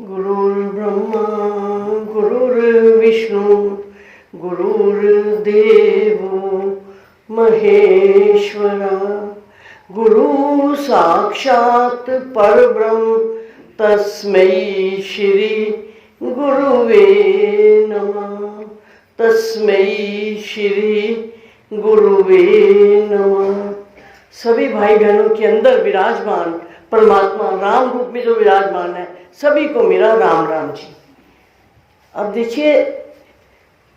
गुरुर्ब्रह्मा गुरुर्विष्णु गुरुर्देव महेश्वरा गुरु साक्षात् परब्रह्म तस्मै श्री गुरुवे नमः। तस्मै श्री गुरुवे नमः। सभी भाई बहनों के अंदर विराजमान परमात्मा राम रूप में जो विराजमान है, सभी को मेरा राम राम जी। अब देखिए,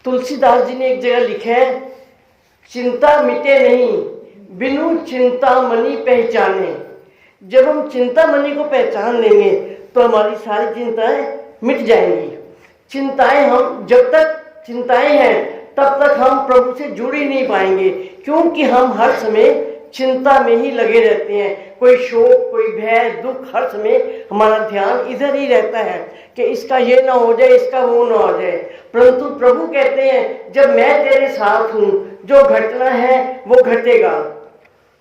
तुलसीदास जी ने एक जगह लिखा है, चिंता मिटे नहीं बिनु चिंता मणि पहचाने। जब हम चिंता मणि को पहचान लेंगे तो हमारी सारी चिंताएं मिट जाएंगी। चिंताएं, हम जब तक चिंताएं हैं तब तक हम प्रभु से जुड़ ही नहीं पाएंगे, क्योंकि हम हर समय चिंता में ही लगे रहते हैं। कोई शोक, कोई भय, दुख, हर समय हमारा ध्यान इधर ही रहता है कि इसका ये ना हो जाए, इसका वो ना हो जाए। परंतु प्रभु कहते हैं, जब मैं तेरे साथ हूं, जो घटना है वो घटेगा।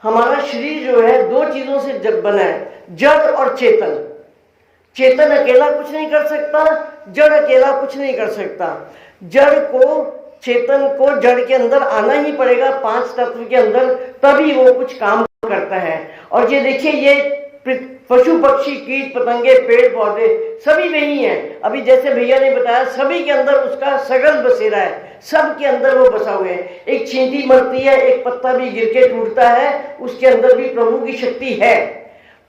हमारा शरीर जो है दो चीजों से जब बना है, जड़ और चेतन। चेतन अकेला कुछ नहीं कर सकता, जड़ अकेला कुछ नहीं कर सकता। जड़ को, चेतन को जड़ के अंदर आना ही पड़ेगा, पांच तत्व के अंदर, तभी वो कुछ काम करता है। और ये देखिए, ये पशु पक्षी कीट पतंगे पेड़ पौधे सभी वही हैं। अभी जैसे भैया ने बताया, सभी के अंदर उसका सगल बसेरा है, सब के अंदर वो बसा हुए है। एक चींटी मरती है, एक पत्ता भी गिर के टूटता है, उसके अंदर भी प्रभु की शक्ति है।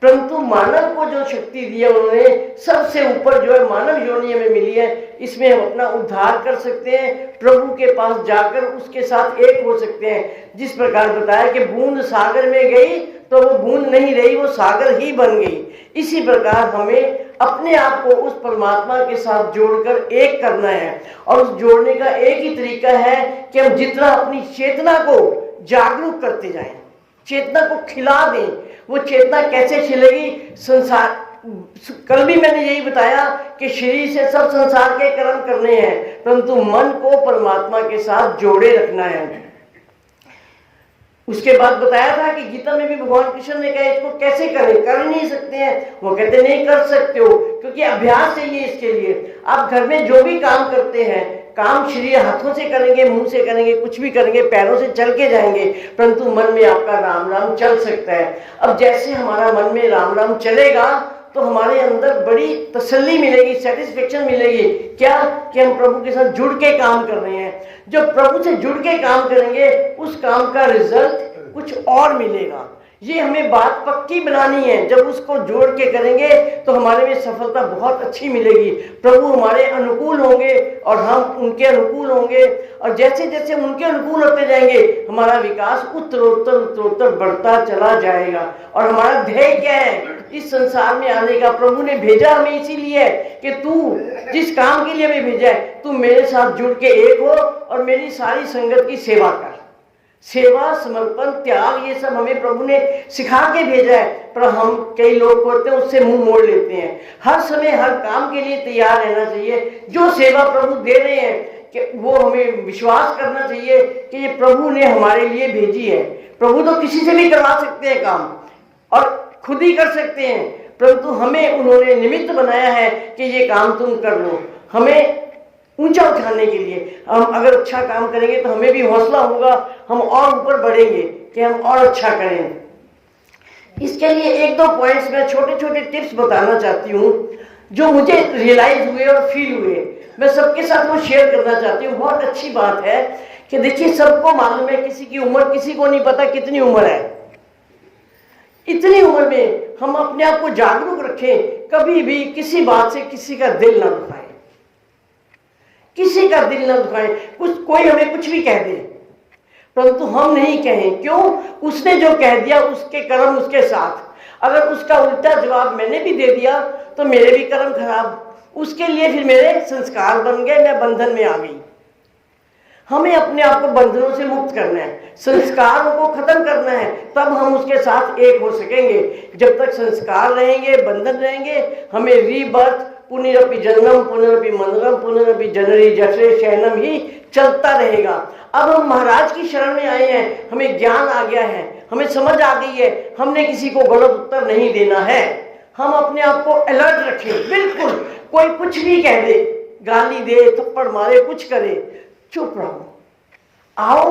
परंतु मानव को जो शक्ति दी है उन्होंने, सबसे ऊपर जो है मानव योनि में मिली है, इसमें हम अपना उद्धार कर सकते हैं, प्रभु के पास जाकर उसके साथ एक हो सकते हैं। जिस प्रकार बताया कि बूंद सागर में गई तो वो बूंद नहीं रही, वो सागर ही बन गई। इसी प्रकार हमें अपने आप को उस परमात्मा के साथ जोड़कर एक करना है। और उस जोड़ने का एक ही तरीका है कि हम जितना अपनी चेतना को जागरूक करते जाएं, चेतना को खिला दें। वो चेतना कैसे खिलेगी? संसार, कल भी मैंने यही बताया कि शरीर से सब संसार के कर्म करने हैं, परंतु मन को परमात्मा के साथ जोड़े रखना है। उसके बाद बताया था कि गीता में भी भगवान कृष्ण ने कहा, इसको कैसे करें? कर नहीं सकते हैं। वो कहते नहीं कर सकते हो, क्योंकि अभ्यास चाहिए इसके लिए। आप घर में जो भी काम करते हैं, काम शरीर हाथों से करेंगे, मुंह से करेंगे, कुछ भी करेंगे, पैरों से चल के जाएंगे, परंतु मन में आपका राम राम चल सकता है। अब जैसे हमारा मन में राम राम चलेगा तो हमारे अंदर बड़ी तसल्ली मिलेगी, सेटिस्फेक्शन मिलेगी। क्या? कि हम प्रभु के साथ जुड़ के काम कर रहे हैं। जब प्रभु से जुड़ के काम करेंगे, उस काम का रिजल्ट कुछ और मिलेगा। ये हमें बात पक्की बनानी है। जब उसको जोड़ के करेंगे तो हमारे में सफलता बहुत अच्छी मिलेगी। प्रभु हमारे अनुकूल होंगे और हम उनके अनुकूल होंगे, और जैसे जैसे उनके अनुकूल होते जाएंगे, हमारा विकास उत्तरोत्तर उत्तरोत्तर बढ़ता चला जाएगा। और हमारा ध्येय क्या है इस संसार में आने का? प्रभु ने भेजा हमें इसीलिए कि तू जिस काम के लिए हमें भेजा है, तू मेरे साथ जुड़ के एक हो और मेरी सारी संगत की सेवा कर। सेवा, समर्पण, त्याग, ये सब हमें प्रभु ने सिखा के भेजा है। पर हम कई लोग करते हैं, उससे मुंह मोड़ लेते हैं। हर समय हर काम के लिए तैयार रहना चाहिए। जो सेवा प्रभु दे रहे हैं कि वो हमें विश्वास करना चाहिए कि ये प्रभु ने हमारे लिए भेजी है। प्रभु तो किसी से भी करवा सकते हैं काम और खुद ही कर सकते हैं, परंतु हमें उन्होंने निमित्त बनाया है कि ये काम तुम कर लो। हमें ऊंचा उठाने के लिए, हम अगर अच्छा काम करेंगे तो हमें भी हौसला होगा, हम और ऊपर बढ़ेंगे कि हम और अच्छा करें। इसके लिए एक दो पॉइंट्स में छोटे छोटे टिप्स बताना चाहती हूँ, जो मुझे रियलाइज हुए और फील हुए। मैं सबके साथ वो शेयर करना चाहती हूँ। बहुत अच्छी बात है कि देखिए, सबको मालूम है किसी की उम्र, किसी को नहीं पता कितनी उम्र है। इतनी उम्र में हम अपने आप को जागरूक रखें, कभी भी किसी बात से किसी का दिल ना दुखाएं, किसी का दिल ना दुखाएं। कोई हमें कुछ भी कह दे, परंतु हम नहीं कहें। क्यों? उसने जो कह दिया उसके कर्म उसके साथ। अगर उसका उल्टा जवाब मैंने भी दे दिया तो मेरे भी कर्म खराब, उसके लिए फिर मेरे संस्कार बन गए, मैं बंधन में आ गई। हमें अपने आप को बंधनों से मुक्त करना है, संस्कारों को खत्म करना है, तब हम उसके साथ एक हो सकेंगे। जब तक संस्कार रहेंगे, बंधन रहेंगे, हमें रीबर्थ, पुनरपि जन्मम पुनरपि मनरम पुनरपि जननी जठरे शयनम ही चलता रहेगा। अब हम महाराज की शरण में आए हैं, हमें ज्ञान आ गया है, हमें समझ आ गई है, हमने किसी को गलत उत्तर नहीं देना है। हम अपने आप को अलर्ट रखें, बिल्कुल कोई कुछ भी कह दे, गाली दे, थप्पड़ मारे, कुछ करे, चुप रहो, आओ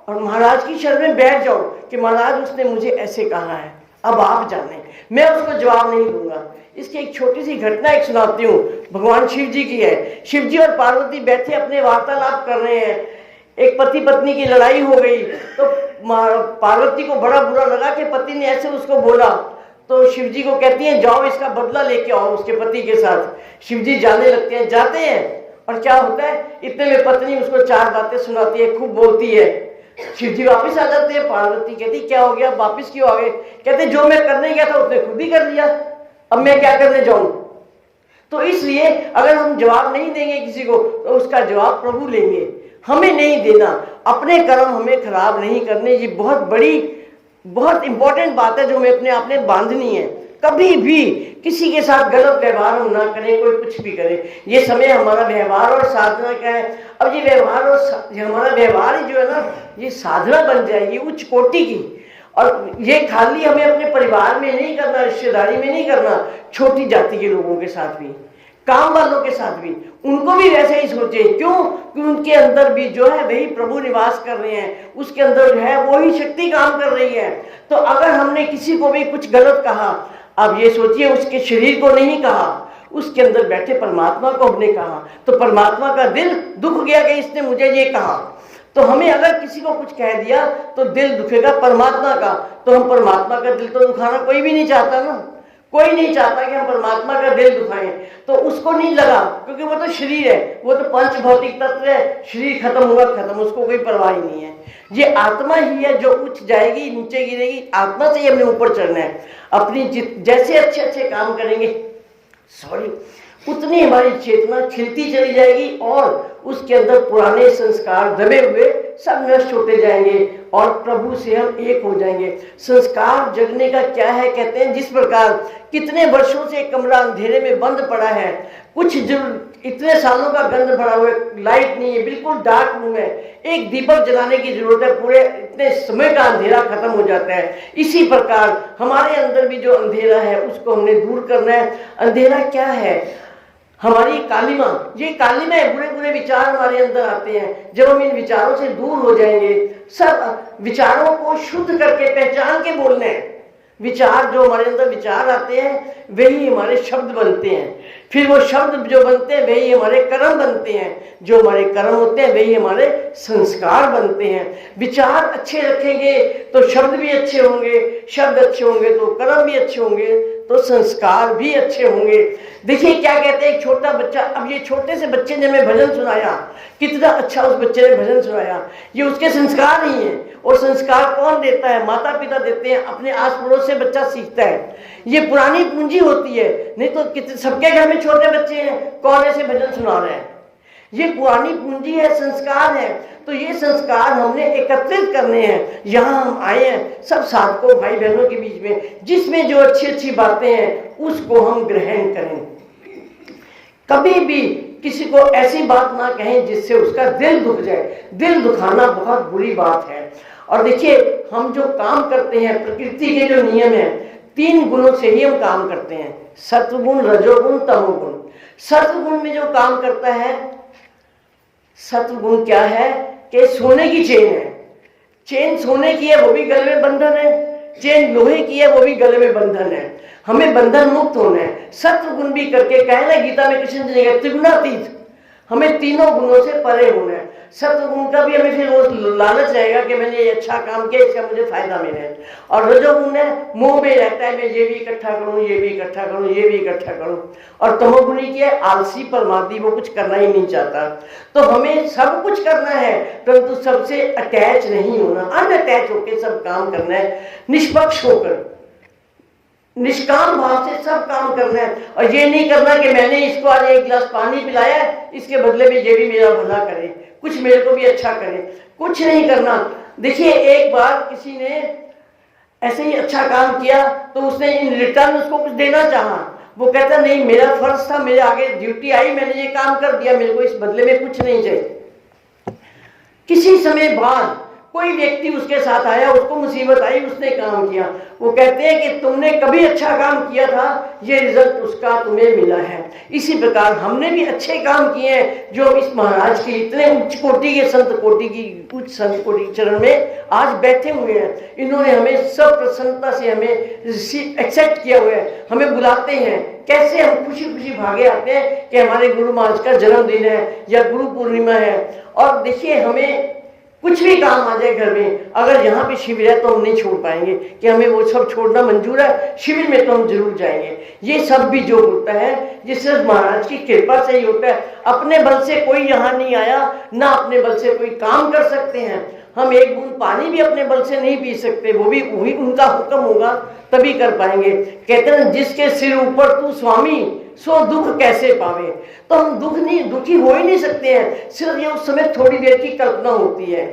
और महाराज की शरण में बैठ जाओ कि महाराज उसने मुझे ऐसे कहा है, अब आप जाने, मैं उसको जवाब नहीं दूंगा। इसकी एक छोटी सी घटना एक सुनाती हूँ, भगवान शिव जी की है। शिव जी और पार्वती बैठे अपने वार्तालाप कर रहे हैं। एक पति पत्नी की लड़ाई हो गई तो पार्वती को बड़ा बुरा लगा कि पति ने ऐसे उसको बोला, तो शिव जी को कहती हैं जाओ इसका बदला लेके आओ उसके पति के साथ। शिव जी जाने लगते हैं, जाते हैं और क्या होता है, इतने में पत्नी उसको 4 बातें सुनाती है, खूब बोलती है। शिव जी वापिस आ जाते हैं। पार्वती कहती क्या हो गया, वापिस क्यों आ गए? कहते जो मैं करने गया था उसने खुद ही कर लिया, अब मैं क्या करने जाऊं। तो इसलिए अगर हम जवाब नहीं देंगे किसी को तो उसका जवाब प्रभु लेंगे, हमें नहीं देना। अपने कर्म हमें खराब नहीं करने, ये बहुत बड़ी बहुत इंपॉर्टेंट बात है जो हमें अपने आप में बांधनी है। कभी भी किसी के साथ गलत व्यवहार हम ना करें, कोई कुछ भी करे। ये समय हमारा व्यवहार और साधना क्या है, अब ये व्यवहार और हमारा व्यवहार ही जो है ना, ये साधना बन जाएगी उच्च कोटि की। और ये खाली हमें अपने परिवार में नहीं करना, रिश्तेदारी में नहीं करना, छोटी जाति के लोगों के साथ भी, काम वालों के साथ भी, उनको भी वैसे ही सोचे। क्यों? कि उनके अंदर भी जो है वही प्रभु निवास कर रहे हैं, उसके अंदर जो है वही शक्ति काम कर रही है। तो अगर हमने किसी को भी कुछ गलत कहा, अब ये सोचिए उसके शरीर को नहीं कहा, उसके अंदर बैठे परमात्मा को हमने कहा, तो परमात्मा का दिल दुख गया कि इसने मुझे ये कहा। तो हमें अगर किसी को कुछ कह दिया तो दिल दुखेगा परमात्मा का, तो हम परमात्मा का दिल तो दुखाना कोई भी नहीं चाहता ना, कोई नहीं चाहता कि हम परमात्मा का दिल दुखाएं। तो उसको नहीं लगा, क्योंकि वो तो शरीर है, वो तो पंच भौतिक तत्व है, शरीर खत्म हुआ खत्म, उसको कोई परवाह ही नहीं है। ये आत्मा ही है जो उठ जाएगी, नीचे गिरेगी, आत्मा से ही हमने ऊपर चढ़ना है। अपनी जैसे अच्छे अच्छे काम करेंगे उतनी हमारी चेतना खिलती चली जाएगी और उसके अंदर पुराने संस्कार दबे हुए सब नष्ट होते जाएंगे और प्रभु से हम एक हो जाएंगे। संस्कार जगने का क्या है, कहते हैं जिस प्रकार कितने वर्षों से कमरा अंधेरे में बंद पड़ा है, कुछ जो इतने सालों का गंद भरा हुआ है, लाइट नहीं है, बिल्कुल डार्क रूम है, एक दीपक जलाने की जरूरत है, पूरे इतने समय का अंधेरा खत्म हो जाता है। इसी प्रकार हमारे अंदर भी जो अंधेरा है उसको हमने दूर करना है। अंधेरा क्या है? हमारी कालिमा, ये कालिमा है, बुरे बुरे विचार हमारे अंदर आते हैं। जब हम इन विचारों से दूर हो जाएंगे, सब विचारों को शुद्ध करके पहचान के बोलने हैं। विचार जो हमारे अंदर विचार आते हैं वही हमारे शब्द बनते हैं, फिर वो शब्द जो बनते हैं वही हमारे कर्म बनते हैं, जो हमारे कर्म होते हैं वही हमारे संस्कार बनते हैं। विचार अच्छे रखेंगे तो शब्द भी अच्छे होंगे, शब्द अच्छे होंगे तो कर्म भी अच्छे होंगे, तो संस्कार भी अच्छे होंगे। देखिए क्या कहते हैं एक छोटा बच्चा, अब ये छोटे से बच्चे ने हमें भजन सुनाया, कितना अच्छा उस बच्चे ने भजन सुनाया, ये उसके संस्कार नहीं है। और संस्कार कौन देता है? माता पिता देते हैं, अपने आस पड़ोस से बच्चा सीखता है। ये पुरानी पूंजी होती है, नहीं तो कितने सबके घर में छोटे बच्चे हैं, कौन ऐसे भजन सुना रहे हैं? ये पुरानी पूंजी है, संस्कार है। तो ये संस्कार हमने एकत्रित करने हैं। यहाँ हम आए हैं सब साधकों भाई बहनों के बीच में, जिसमें जो अच्छी अच्छी बातें हैं उसको हम ग्रहण करें। कभी भी किसी को ऐसी बात ना कहें जिससे उसका दिल दुख जाए। दिल दुखाना बहुत बुरी बात है। और देखिए हम जो काम करते हैं, प्रकृति के जो नियम है, 3 गुणों से ही हम काम करते हैं, सत्वगुण, रजोगुण, तमोगुण। सत्वगुण में जो काम करता है, सत्वगुण क्या है कि सोने की चेन है, चेन सोने की है वो भी गले में बंधन है, चेन लोहे की है वो भी गले में बंधन है। हमें बंधन मुक्त होना है। सत्वगुण भी करके कहना, गीता में कृष्ण जी ने कहा त्रिगुणातीत, हमें तीनों गुणों से परे होना है। सत्वगुण का भी हमें फिर वो लालच रहेगा कि मैंने ये अच्छा काम किया, इसका मुझे फायदा मिले। और रजोगुण है, मोह में रहता है मैं ये भी इकट्ठा करूं, ये भी इकट्ठा करूं, ये भी इकट्ठा करूं। और तमोगुणी की है, आलसी परमादी, वो कुछ करना ही नहीं चाहता। तो हमें सब कुछ करना है परंतु सबसे अटैच नहीं होना, अनअटैच होकर सब काम करना है, निष्पक्ष होकर, निष्काम भाव से सब काम करना है। और ये नहीं करना कि मैंने इसको आज 1 गिलास पानी पिलाया है, इसके बदले में ये भी मेरा भला करे, कुछ मेरे को भी अच्छा करे, कुछ नहीं करना। देखिए एक बार किसी ने ऐसे ही अच्छा काम किया तो उसने इन रिटर्न उसको कुछ देना चाहा। वो कहता नहीं, मेरा फर्ज था, मेरे आगे ड्यूटी आई, मैंने ये काम कर दिया, मेरे को इस बदले में कुछ नहीं चाहिए। किसी समय बाद कोई व्यक्ति उसके साथ आया, उसको मुसीबत आई, उसने काम किया, वो कहते हैं कि तुमने कभी अच्छा काम किया था, ये रिजल्ट उसका तुम्हें मिला है। इसी प्रकार हमने भी अच्छे काम किए हैं, जो इस महाराज के इतने उच्च कोटि के संत कोटि की उच्च संत कोटि चरण में आज बैठे हुए हैं। इन्होंने हमें सब प्रसन्नता से हमें एक्सेप्ट किया हुआ है, हमें बुलाते हैं। कैसे हम खुशी खुशी भागे आते हैं कि हमारे गुरु महाराज का जन्मदिन है या गुरु पूर्णिमा है। और देखिए, हमें कुछ भी काम आ जाए घर में, अगर यहाँ पे शिविर है तो हम नहीं छोड़ पाएंगे कि हमें वो सब छोड़ना मंजूर है, शिविर में तो हम जरूर जाएंगे। ये सब भी जो होता है ये सिर्फ महाराज की कृपा से ही होता है। अपने बल से कोई यहाँ नहीं आया, ना अपने बल से कोई काम कर सकते हैं। हम एक बूंद पानी भी अपने बल से नहीं पी सकते, वो भी वही उनका हुक्म होगा तभी कर पाएंगे। कहते हैं जिसके सिर ऊपर तू स्वामी सो दुख कैसे पावे। तो हम दुखी हो ही नहीं सकते हैं, सिर्फ ये उस समय थोड़ी देर की कल्पना होती है।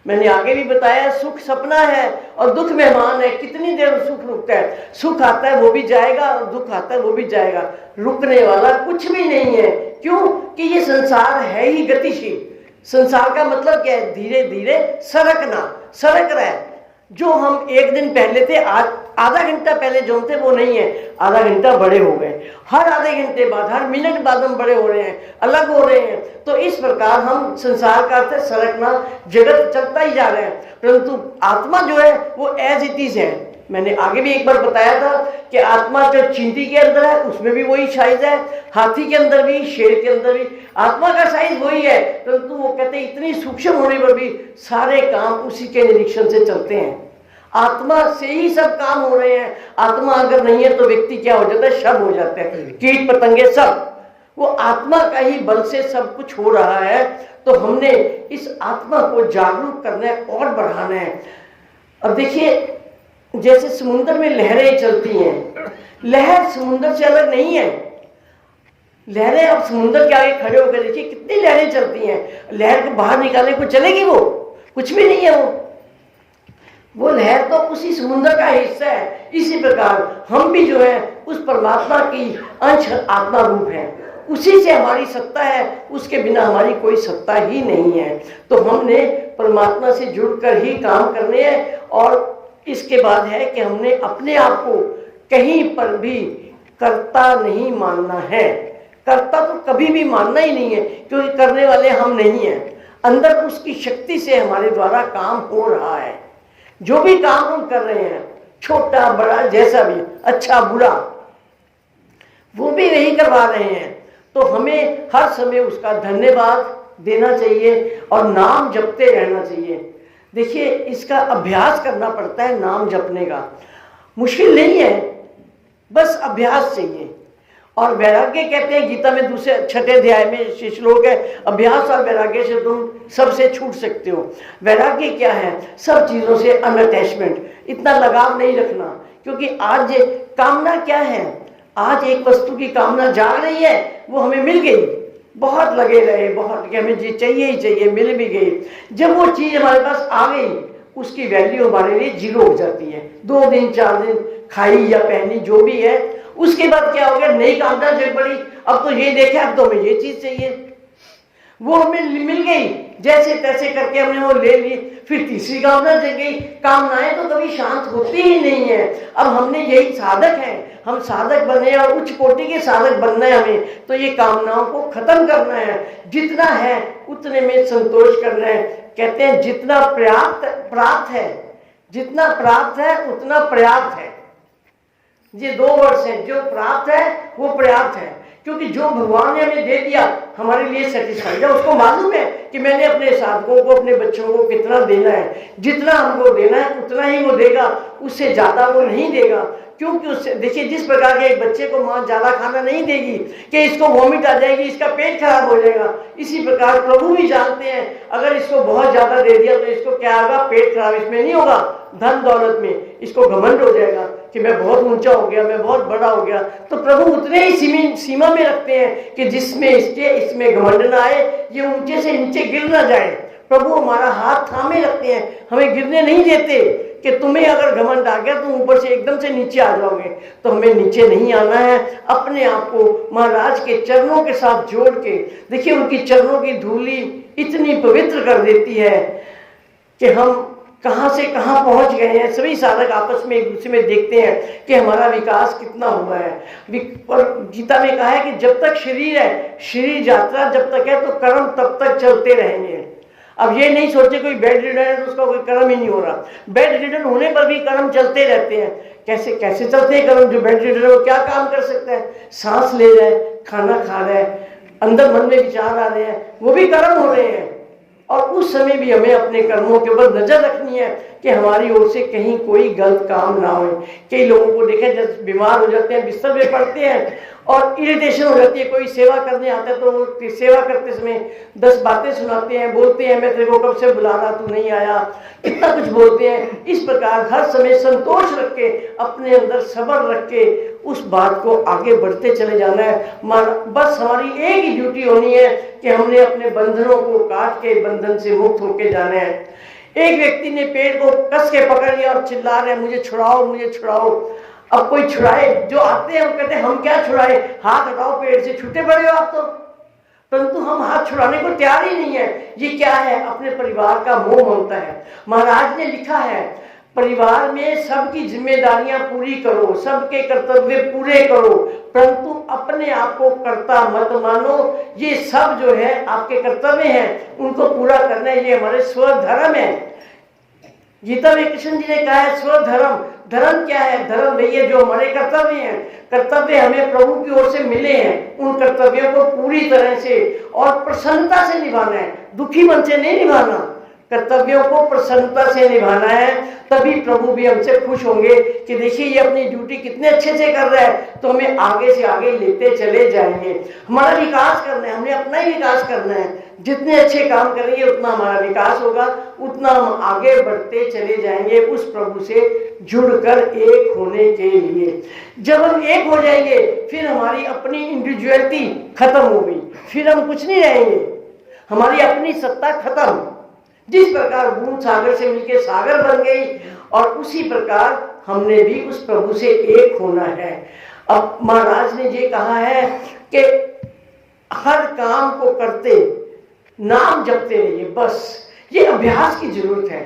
मैंने आगे भी बताया, सुख सपना है और दुख मेहमान है। कितनी देर सुख रुकता है, सुख आता है वो भी जाएगा और दुख आता है वो भी जाएगा, रुकने वाला कुछ भी नहीं है। क्यों कि ये संसार है ही गतिशील। संसार का मतलब क्या है, धीरे धीरे सरक रहा है। जो हम एक दिन पहले थे, आज आधा घंटा पहले जो थे वो नहीं है, आधा घंटा बड़े हो गए। हर आधे घंटे बाद, हर मिनट बाद हम बड़े हो रहे हैं, अलग हो रहे हैं। तो इस प्रकार हम संसार का अर्थ है सरकना, जगत चलता ही जा रहा है, परंतु आत्मा जो है वो एज इट इज है। मैंने आगे भी एक बार बताया था कि आत्मा जो चींटी के अंदर है उसमें भी वही साइज है, हाथी के अंदर भी, शेर के अंदर भी आत्मा का साइज वही है, परंतु वो कहते हैं इतनी सूक्ष्म होने पर भी सारे काम उसी के निरीक्षण से चलते हैं। आत्मा से ही सब काम हो रहे हैं। आत्मा अगर नहीं है तो व्यक्ति क्या हो जाता है, शव हो जाता है, कीट पतंगे सब। वो आत्मा का ही बल से सब कुछ हो रहा है। तो हमने इस आत्मा को जागरूक करना है और बढ़ाना है। अब देखिए, जैसे समुद्र में लहरें चलती हैं, लहर समुद्र से अलग नहीं है। लहरें, अब समुद्र के आगे खड़े होकर देखिए कितनी लहरें चलती हैं, लहर को बाहर निकालने को चलेगी, वो कुछ भी नहीं है। वो लहर तो उसी समुद्र का हिस्सा है। इसी प्रकार हम भी जो है उस परमात्मा की अंश आत्मा रूप है, उसी से हमारी सत्ता है, उसके बिना हमारी कोई सत्ता ही नहीं है। तो हमने परमात्मा से जुड़कर ही काम करने हैं। और इसके बाद है कि हमने अपने आप को कहीं पर भी कर्ता नहीं मानना है। कर्ता तो कभी भी मानना ही नहीं है, क्योंकि करने वाले हम नहीं हैं। अंदर उसकी शक्ति से हमारे द्वारा काम हो रहा है। जो भी काम हम कर रहे हैं, छोटा बड़ा जैसा भी, अच्छा बुरा, वो भी नहीं करवा रहे हैं। तो हमें हर समय उसका धन्यवाद देना चाहिए और नाम जपते रहना चाहिए। देखिए, इसका अभ्यास करना पड़ता है, नाम जपने का मुश्किल नहीं है, बस अभ्यास चाहिए। और वैराग्य कहते हैं गीता में दूसरे 6 अध्याय में श्लोक है, अभ्यास और वैराग्य से तुम सबसे छूट सकते हो। वैराग्य क्या है, सब चीज़ों से अनअटैचमेंट, इतना लगाव नहीं रखना। क्योंकि आज कामना क्या है, आज एक वस्तु की कामना जाग रही है, वो हमें मिल गई, बहुत लगे रहे, बहुत कि हमें जी चाहिए ही चाहिए, मिल भी गई। जब वो चीज़ हमारे पास आ गई, उसकी वैल्यू हमारे लिए जीरो हो जाती है। 2 दिन 4 दिन खाई या पहनी जो भी है, उसके बाद क्या हो गया, नई कामना जग पड़ी, अब तो ये देखे, अब तो हमें ये चीज चाहिए, वो हमें मिल गई, जैसे तैसे करके हमने वो ले ली, फिर तीसरी कामना जग गई। कामनाएं तो कभी शांत होती ही नहीं है। अब हमने यही साधक है, हम साधक बने और उच्च कोटि के साधक बनना है हमें। तो ये कामनाओं को खत्म करना है, जितना है उतने में संतोष करना है। कहते हैं जितना प्राप्त है, जितना प्राप्त है उतना पर्याप्त है। ये 2 वर्ष है, जो प्राप्त है वो पर्याप्त है, क्योंकि जो भगवान ने हमें दे दिया हमारे लिए सेटिस्फाइड है। उसको मालूम है कि मैंने अपने साधकों को, अपने बच्चों को कितना देना है, जितना हमको देना है उतना ही वो देगा, उससे ज्यादा वो नहीं देगा। क्योंकि उससे देखिए, जिस प्रकार के एक बच्चे को माँ ज्यादा खाना नहीं देगी कि इसको वॉमिट आ जाएगी, इसका पेट खराब हो जाएगा, इसी प्रकार प्रभु भी जानते हैं अगर इसको बहुत ज्यादा दे दिया तो इसको क्या होगा, पेट खराब इसमें नहीं होगा, धन दौलत में इसको घमंड हो जाएगा कि मैं बहुत ऊंचा हो गया, मैं बहुत बड़ा हो गया। तो प्रभु उतने ही सीमा में रखते हैं कि जिसमें इसमें घमंड ना आए, ये ऊंचे से नीचे गिर ना जाए। प्रभु हमारा हाथ थामे रखते हैं, हमें गिरने नहीं देते कि तुम्हें अगर घमंड आ गया तो ऊपर से एकदम से नीचे आ जाओगे। तो हमें नीचे नहीं आना है, अपने आप को महाराज के चरणों के साथ जोड़ के देखिए, उनकी चरणों की धूली इतनी पवित्र कर देती है। कि हम कहाँ से कहाँ पहुँच गए हैं। सभी साधक आपस में एक दूसरे में देखते हैं कि हमारा विकास कितना हुआ है। और गीता में कहा है कि जब तक शरीर है, शरीर यात्रा जब तक है, तो कर्म तब तक चलते रहेंगे। अब ये नहीं सोचे कोई बेड रिडन है तो उसका कोई कर्म ही नहीं हो रहा। बेड रिडन होने पर भी कर्म चलते रहते हैं। कैसे कैसे चलते हैं कर्म? जो बेड रिडन है वो क्या काम कर सकता है? सांस ले रहा है, खाना खा रहा है, अंदर मन में विचार आ रहे हैं, वो भी कर्म हो रहे हैं। और उस समय भी हमें अपने कर्मों के ऊपर नजर रखनी है कि हमारी ओर से कहीं कोई गलत काम ना हो। कई लोगों को देखें जब बीमार हो जाते हैं, बिस्तर में पड़ते हैं और इरिटेशन हो जाती है। कोई सेवा करने आता है तो वो सेवा करते समय 10 बातें सुनाते हैं, बोलते हैं मैं तेरे को कब से बुला रहा, तू नहीं आया, इतना कुछ बोलते हैं। इस प्रकार हर समय संतोष रख के, अपने अंदर सब्र रख के उस बात को आगे बढ़ते चले जाना है। बस हमारी एक ही ड्यूटी होनी है कि हमने अपने बंधनों को काट के बंधन से मुक्त होके जाना है। एक व्यक्ति ने पेड़ को कस के पकड़ लिया और चिल्ला रहे मुझे छुड़ाओ, मुझे छुड़ाओ। अब कोई छुड़ाए? जो आते हैं वो कहते हैं हम क्या छुड़ाए, हाथ हटाओ पेड़ से, छूटे पड़े हो आप तो। परंतु हम हाथ छुड़ाने को तैयार ही नहीं है। ये क्या है? अपने परिवार का मोह ममता है। महाराज ने लिखा है परिवार में सबकी जिम्मेदारियां पूरी करो, सबके कर्तव्य पूरे करो, परंतु अपने आप को कर्ता मत मानो। ये सब जो है आपके कर्तव्य हैं, उनको पूरा करना है, ये हमारे स्वधर्म है। गीता में कृष्ण जी ने कहा है स्वधर्म। धर्म क्या है? धर्म वही है जो हमारे कर्तव्य हैं। कर्तव्य हमें प्रभु की ओर से मिले हैं, उन कर्तव्यों को पूरी तरह से और प्रसन्नता से निभाना है, दुखी मन से नहीं निभाना। कर्तव्यों को प्रसन्नता से निभाना है, तभी प्रभु भी हमसे खुश होंगे कि देखिए ये अपनी ड्यूटी कितने अच्छे से कर रहा है, तो हमें आगे से आगे लेते चले जाएंगे। हमारा विकास करना है, हमने अपना ही विकास करना है। जितने अच्छे काम करेंगे उतना हमारा विकास होगा, उतना हम आगे बढ़ते चले जाएंगे उस प्रभु से जुड़कर एक होने के लिए। जब हम एक हो जाएंगे फिर हमारी अपनी इंडिविजुअलिटी खत्म हो गई, फिर हम कुछ नहीं रहेंगे, हमारी अपनी सत्ता खत्म। जिस प्रकार बूंद सागर से मिलकर सागर बन गई, और उसी प्रकार हमने भी उस प्रभु से एक होना है। अब महाराज ने ये कहा है कि हर काम को करते नाम जपते रहिए, बस ये अभ्यास की जरूरत है।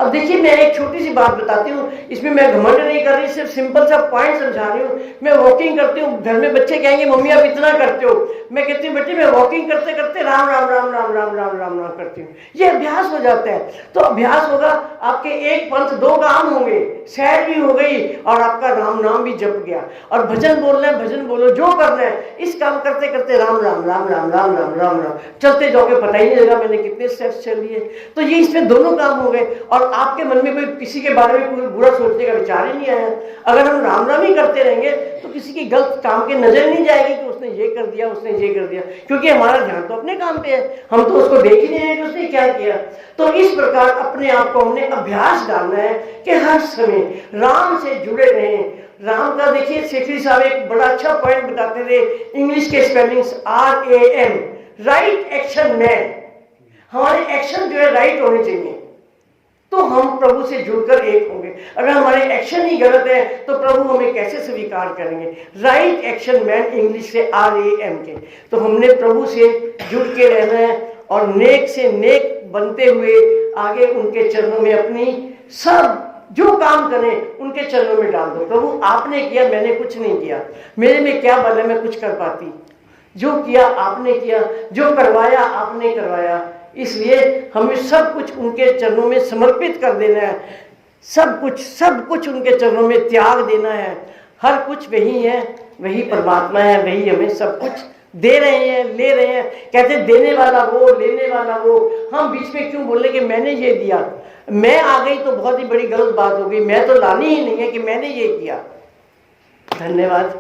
अब देखिए मैं एक छोटी सी बात बताती हूँ, इसमें मैं घमंड नहीं कर रही, सिर्फ सिंपल सा पॉइंट समझा रही हूँ। मैं वॉकिंग करती हूँ, घर में बच्चे कहेंगे मम्मी आप इतना करते हो, मैं कहती हूँ बेटे मैं वॉकिंग करते करते राम राम राम राम राम राम राम राम करती हूँ। ये अभ्यास हो जाता है। तो अभ्यास होगा, आपके एक पंथ दो काम होंगे, सैर भी हो गई और आपका राम नाम भी जप गया। और भजन बोलना है, भजन बोलो, जो करना है, इस काम करते करते राम राम राम राम राम राम राम राम चलते जाओगे, पता ही नहीं लगा मैंने कितने स्टेप्स चल लिए। तो ये इसमें दोनों काम हो गए और आपके मन में कोई किसी के बारे में कोई बुरा सोचने का विचार ही नहीं आया। अगर हम राम राम ही करते रहेंगे तो किसी की गलत काम के नजर नहीं जाएगी कि उसने ये कर दिया, उसने ये कर दिया, क्योंकि हमारा ध्यान तो अपने काम पे है, हम तो उसको देख ही नहीं रहे कि उसने क्या किया। तो इस प्रकार अपने आप को हमने अभ्यास डालना है कि हर समय राम से जुड़े रहें। राम का देखिए शेखरी साहब एक बड़ा अच्छा पॉइंट बताते थे, इंग्लिश के spellings RAM, right action man. हमारे एक्शन जो है राइट होने चाहिए, तो हम प्रभु से जुड़कर एक होंगे। अगर हमारे एक्शन ही गलत है तो प्रभु हमें कैसे स्वीकार करेंगे? राइट एक्शन मैन, इंग्लिश से RAM के। तो हमने प्रभु से जुड़ के रहना है और नेक से नेक बनते हुए आगे उनके चरणों में अपनी सब जो काम करें उनके चरणों में डाल दो। प्रभु आपने किया, मैंने कुछ नहीं किया, मेरे में क्या बल है मैं कुछ कर पाती, जो किया आपने किया, जो करवाया आपने करवाया, इसलिए हमें सब कुछ उनके चरणों में समर्पित कर देना है। सब कुछ उनके चरणों में त्याग देना है। हर कुछ वही है, वही परमात्मा है, वही हमें सब कुछ दे रहे हैं, ले रहे हैं। कहते देने वाला वो, लेने वाला वो। हम बीच में क्यों बोले कि मैंने ये दिया, मैं आ गई तो बहुत ही बड़ी गलत बात हो गई। मैं तो लानी ही नहीं है कि मैंने ये किया। धन्यवाद।